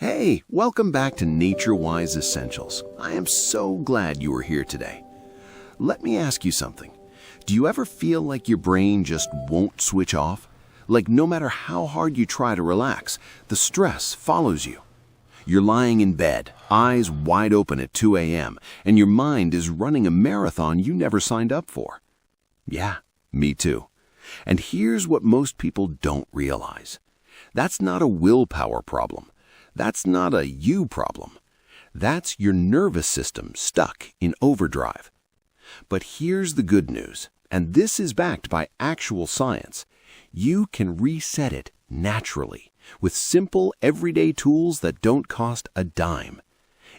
Hey, welcome back to Nature-Wise Essentials. I am so glad you are here today. Let me ask you something. Do you ever feel like your brain just won't switch off? Like no matter how hard you try to relax, the stress follows you. You're lying in bed, eyes wide open at 2 a.m., and your mind is running a marathon you never signed up for. Yeah, me too. And here's what most people don't realize. That's not a willpower problem. That's not a you problem. That's your nervous system stuck in overdrive. But here's the good news, and this is backed by actual science. You can reset it naturally with simple, everyday tools that don't cost a dime.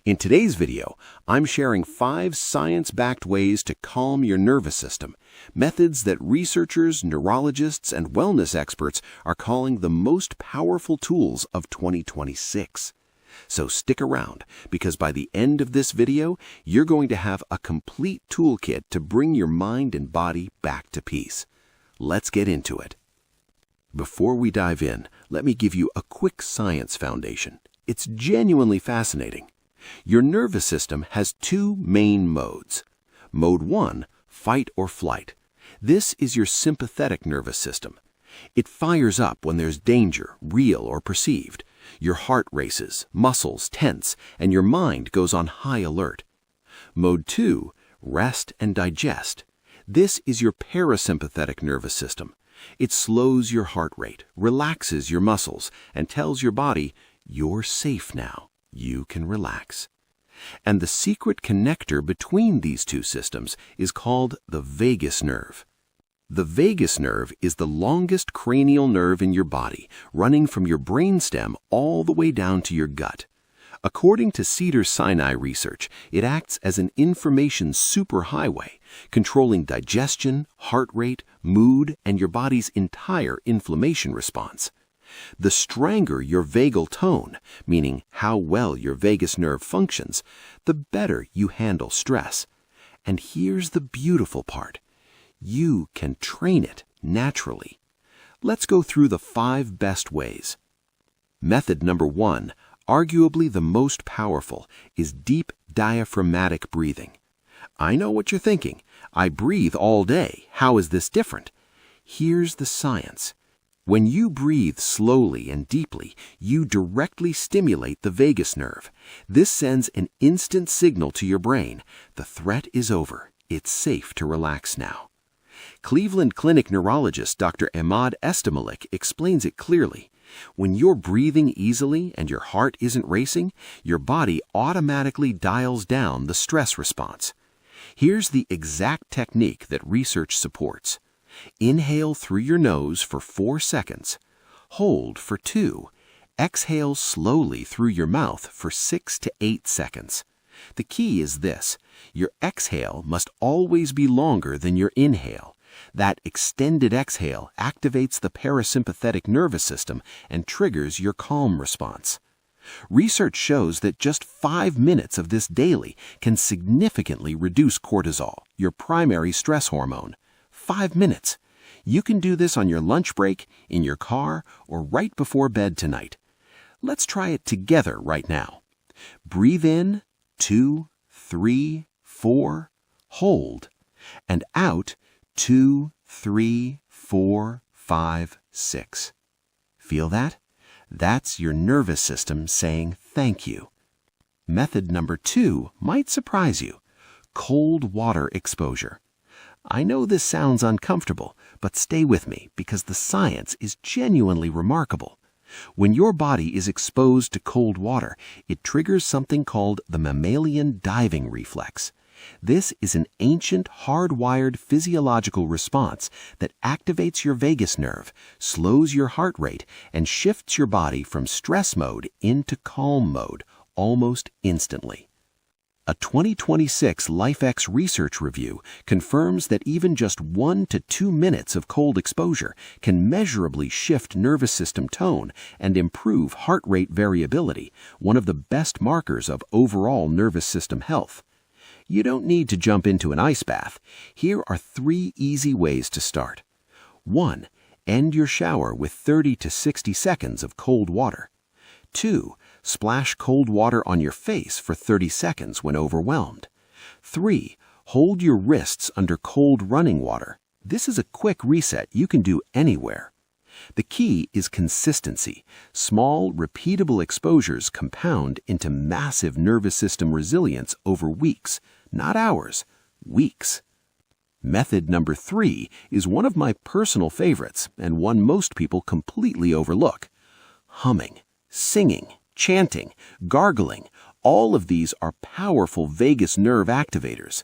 In today's video, I'm sharing 5 science-backed ways to calm your nervous system, methods that researchers, neurologists, and wellness experts are calling the most powerful tools of 2026. So stick around, because by the end of this video, you're going to have a complete toolkit to bring your mind and body back to peace. Let's get into it. Before we dive in, let me give you a quick science foundation. It's genuinely fascinating. Your nervous system has 2 main modes. Mode 1, fight or flight. This is your sympathetic nervous system. It fires up when there's danger, real or perceived. Your heart races, muscles tense, and your mind goes on high alert. Mode 2, rest and digest. This is your parasympathetic nervous system. It slows your heart rate, relaxes your muscles, and tells your body, you're safe now. You can relax. And the secret connector between these 2 systems is called the vagus nerve. The vagus nerve is the longest cranial nerve in your body, running from your brainstem all the way down to your gut. According to Cedars-Sinai research, it acts as an information superhighway, controlling digestion, heart rate, mood, and your body's entire inflammation response. The stronger your vagal tone, meaning how well your vagus nerve functions, the better you handle stress. And here's the beautiful part. You can train it naturally. Let's go through the 5 best ways. Method number 1, arguably the most powerful, is deep diaphragmatic breathing. I know what you're thinking. I breathe all day. How is this different? Here's the science. When you breathe slowly and deeply, you directly stimulate the vagus nerve. This sends an instant signal to your brain. The threat is over. It's safe to relax now. Cleveland Clinic neurologist Dr. Ahmad Estamalik explains it clearly. When you're breathing easily and your heart isn't racing, your body automatically dials down the stress response. Here's the exact technique that research supports. Inhale through your nose for 4 seconds. Hold for 2. Exhale slowly through your mouth for 6 to 8 seconds. The key is this. Your exhale must always be longer than your inhale. That extended exhale activates the parasympathetic nervous system and triggers your calm response. Research shows that just 5 minutes of this daily can significantly reduce cortisol, your primary stress hormone. 5 minutes. You can do this on your lunch break, in your car, or right before bed tonight. Let's try it together right now. Breathe in, 2, 3, 4, hold, and out, 2, 3, 4, 5, 6. Feel that? That's your nervous system saying thank you. Method number 2 might surprise you. Cold water exposure. I know this sounds uncomfortable, but stay with me because the science is genuinely remarkable. When your body is exposed to cold water, it triggers something called the mammalian diving reflex. This is an ancient, hardwired physiological response that activates your vagus nerve, slows your heart rate, and shifts your body from stress mode into calm mode almost instantly. A 2026 LifeX research review confirms that even just 1 to 2 minutes of cold exposure can measurably shift nervous system tone and improve heart rate variability, one of the best markers of overall nervous system health. You don't need to jump into an ice bath. Here are 3 easy ways to start. 1. End your shower with 30 to 60 seconds of cold water. 2. Splash cold water on your face for 30 seconds when overwhelmed. 3. Hold your wrists under cold running water. This is a quick reset you can do anywhere. The key is consistency. Small, repeatable exposures compound into massive nervous system resilience over weeks, not hours, weeks. Method number 3 is one of my personal favorites and one most people completely overlook. Humming, singing, chanting, gargling, all of these are powerful vagus nerve activators.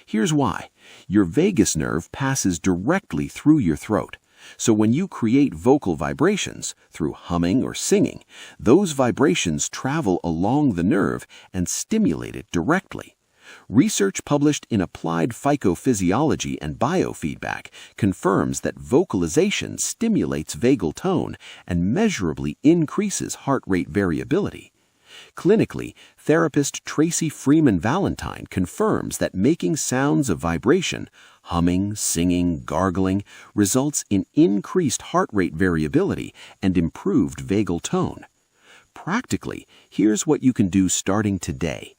Here's why. Your vagus nerve passes directly through your throat. So when you create vocal vibrations through humming or singing, those vibrations travel along the nerve and stimulate it directly. Research published in Applied Psychophysiology and Biofeedback confirms that vocalization stimulates vagal tone and measurably increases heart rate variability. Clinically, therapist Tracy Freeman Valentine confirms that making sounds of vibration, humming, singing, gargling, results in increased heart rate variability and improved vagal tone. Practically, here's what you can do starting today.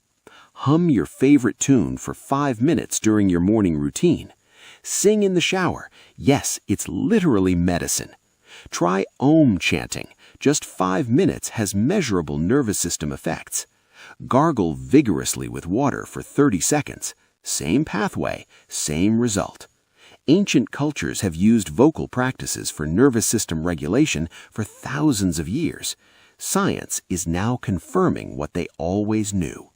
Hum your favorite tune for 5 minutes during your morning routine. Sing in the shower. Yes, it's literally medicine. Try Om chanting. Just 5 minutes has measurable nervous system effects. Gargle vigorously with water for 30 seconds. Same pathway, same result. Ancient cultures have used vocal practices for nervous system regulation for thousands of years. Science is now confirming what they always knew.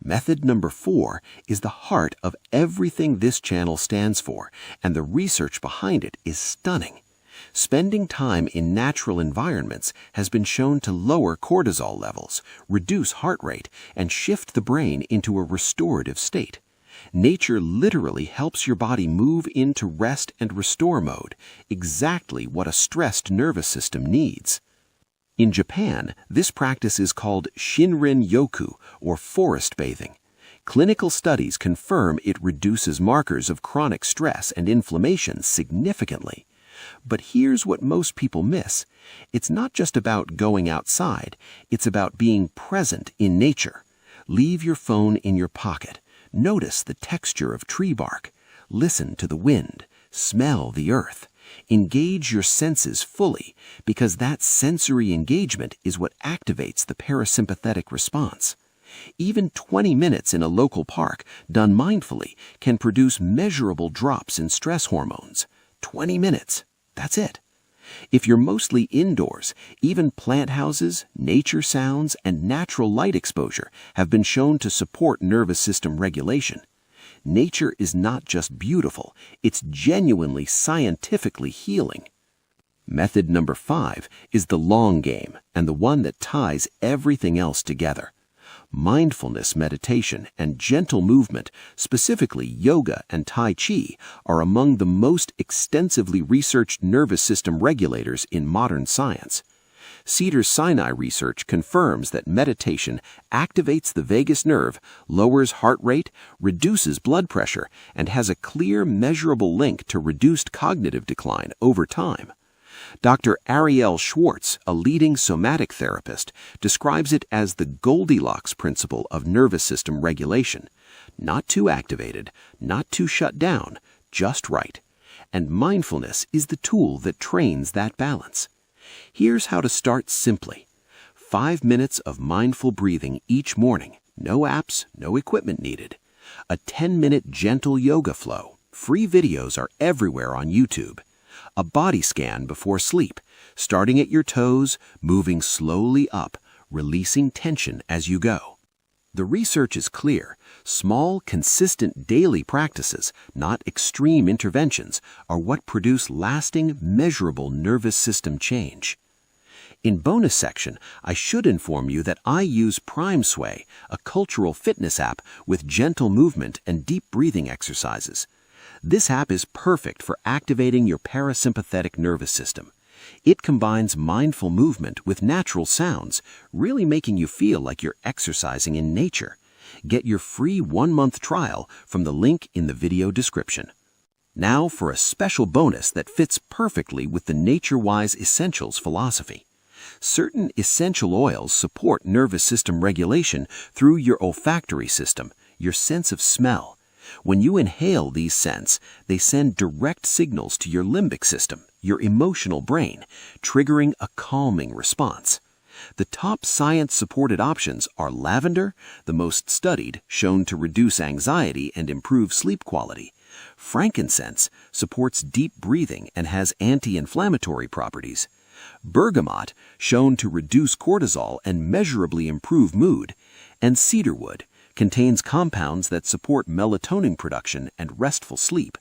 Method number 4 is the heart of everything this channel stands for, and the research behind it is stunning. Spending time in natural environments has been shown to lower cortisol levels, reduce heart rate, and shift the brain into a restorative state. Nature literally helps your body move into rest and restore mode, exactly what a stressed nervous system needs. In Japan, this practice is called Shinrin-yoku, or forest bathing. Clinical studies confirm it reduces markers of chronic stress and inflammation significantly. But here's what most people miss. It's not just about going outside, it's about being present in nature. Leave your phone in your pocket. Notice the texture of tree bark. Listen to the wind. Smell the earth. Engage your senses fully, because that sensory engagement is what activates the parasympathetic response. Even 20 minutes in a local park, done mindfully, can produce measurable drops in stress hormones. 20 minutes. That's it. If you're mostly indoors, even plant houses, nature sounds, and natural light exposure have been shown to support nervous system regulation. Nature is not just beautiful, it's genuinely scientifically healing. Method number 5 is the long game, and the one that ties everything else together. Mindfulness meditation and gentle movement, specifically yoga and Tai Chi, are among the most extensively researched nervous system regulators in modern science. Cedars-Sinai research confirms that meditation activates the vagus nerve, lowers heart rate, reduces blood pressure, and has a clear, measurable link to reduced cognitive decline over time. Dr. Ariel Schwartz, a leading somatic therapist, describes it as the Goldilocks principle of nervous system regulation. Not too activated, not too shut down, just right. And mindfulness is the tool that trains that balance. Here's how to start simply. 5 minutes of mindful breathing each morning. No apps, no equipment needed. A 10-minute gentle yoga flow. Free videos are everywhere on YouTube. A body scan before sleep, starting at your toes, moving slowly up, releasing tension as you go. The research is clear. Small, consistent daily practices, not extreme interventions, are what produce lasting, measurable nervous system change. In bonus section, I should inform you that I use Prime Sway, a cultural fitness app with gentle movement and deep breathing exercises. This app is perfect for activating your parasympathetic nervous system. It combines mindful movement with natural sounds, really making you feel like you're exercising in nature. Get your free 1-month trial from the link in the video description. Now for a special bonus that fits perfectly with the Nature-Wise Essentials philosophy. Certain essential oils support nervous system regulation through your olfactory system, your sense of smell. When you inhale these scents, they send direct signals to your limbic system, your emotional brain, triggering a calming response. The top science-supported options are lavender, the most studied, shown to reduce anxiety and improve sleep quality. Frankincense supports deep breathing and has anti-inflammatory properties. Bergamot, shown to reduce cortisol and measurably improve mood. And cedarwood contains compounds that support melatonin production and restful sleep.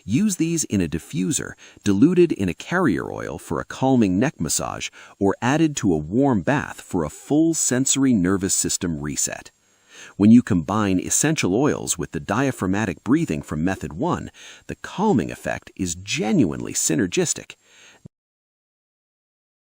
Use these in a diffuser, diluted in a carrier oil for a calming neck massage, or added to a warm bath for a full sensory nervous system reset. When you combine essential oils with the diaphragmatic breathing from Method 1, the calming effect is genuinely synergistic.